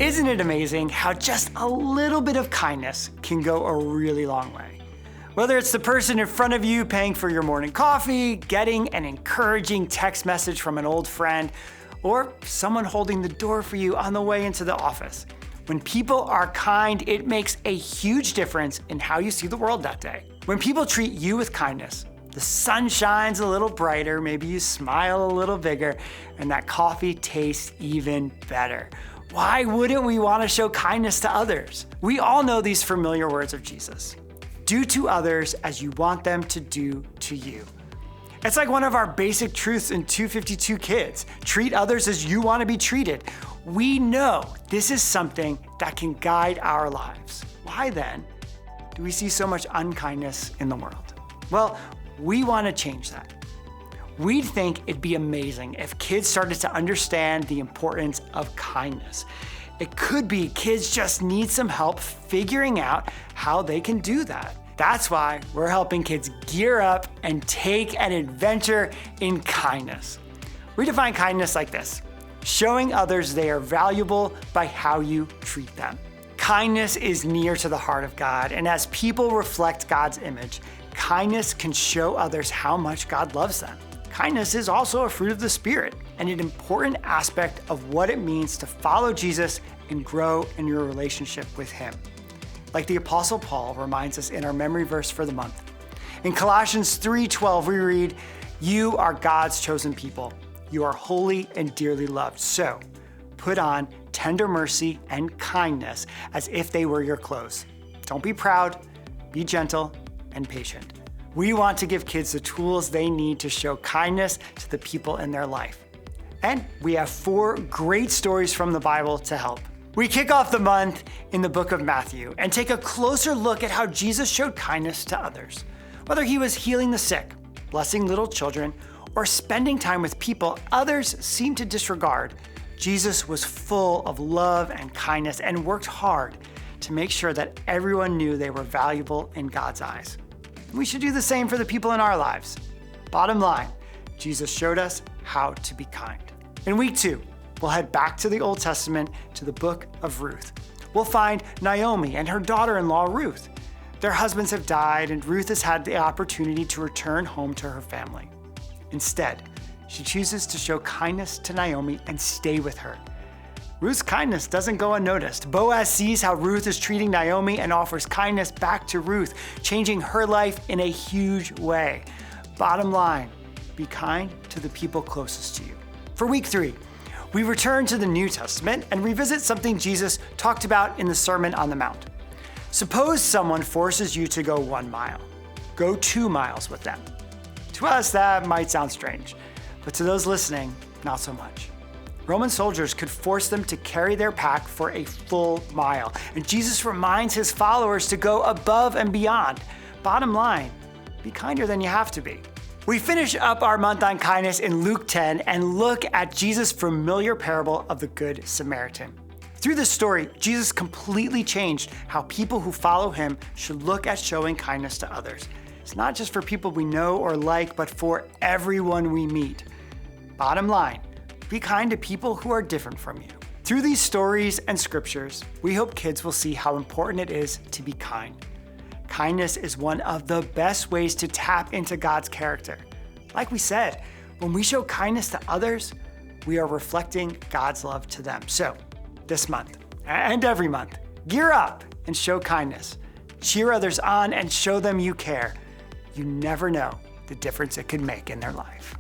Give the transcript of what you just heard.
Isn't it amazing how just a little bit of kindness can go a really long way? Whether it's the person in front of you paying for your morning coffee, getting an encouraging text message from an old friend, or someone holding the door for you on the way into the office. When people are kind, it makes a huge difference in how you see the world that day. When people treat you with kindness, the sun shines a little brighter, maybe you smile a little bigger, and that coffee tastes even better. Why wouldn't we want to show kindness to others? We all know these familiar words of Jesus. Do to others as you want them to do to you. It's like one of our basic truths in 252 Kids. Treat others as you want to be treated. We know this is something that can guide our lives. Why then do we see so much unkindness in the world? Well, we want to change that. We'd think it'd be amazing if kids started to understand the importance of kindness. It could be kids just need some help figuring out how they can do that. That's why we're helping kids gear up and take an adventure in kindness. We define kindness like this: showing others they are valuable by how you treat them. Kindness is near to the heart of God, and as people reflect God's image, kindness can show others how much God loves them. Kindness is also a fruit of the Spirit and an important aspect of what it means to follow Jesus and grow in your relationship with Him. Like the Apostle Paul reminds us in our memory verse for the month. In Colossians 3:12, we read, "You are God's chosen people. You are holy and dearly loved. So put on tender mercy and kindness as if they were your clothes. Don't be proud, be gentle and patient." We want to give kids the tools they need to show kindness to the people in their life. And we have 4 great stories from the Bible to help. We kick off the month in the book of Matthew and take a closer look at how Jesus showed kindness to others. Whether he was healing the sick, blessing little children, or spending time with people others seem to disregard, Jesus was full of love and kindness and worked hard to make sure that everyone knew they were valuable in God's eyes. We should do the same for the people in our lives. Bottom line, Jesus showed us how to be kind. In week 2, we'll head back to the Old Testament to the book of Ruth. We'll find Naomi and her daughter-in-law Ruth. Their husbands have died, and Ruth has had the opportunity to return home to her family. Instead, she chooses to show kindness to Naomi and stay with her. Ruth's kindness doesn't go unnoticed. Boaz sees how Ruth is treating Naomi and offers kindness back to Ruth, changing her life in a huge way. Bottom line, be kind to the people closest to you. For week 3, we return to the New Testament and revisit something Jesus talked about in the Sermon on the Mount. Suppose someone forces you to go 1 mile. Go 2 miles with them. To us, that might sound strange, but to those listening, not so much. Roman soldiers could force them to carry their pack for a full mile, and Jesus reminds his followers to go above and beyond. Bottom line, be kinder than you have to be. We finish up our month on kindness in Luke 10 and look at Jesus' familiar parable of the Good Samaritan. Through this story, Jesus completely changed how people who follow him should look at showing kindness to others. It's not just for people we know or like, but for everyone we meet. Bottom line, be kind to people who are different from you. Through these stories and scriptures, we hope kids will see how important it is to be kind. Kindness is one of the best ways to tap into God's character. Like we said, when we show kindness to others, we are reflecting God's love to them. So, this month and every month, gear up and show kindness. Cheer others on and show them you care. You never know the difference it could make in their life.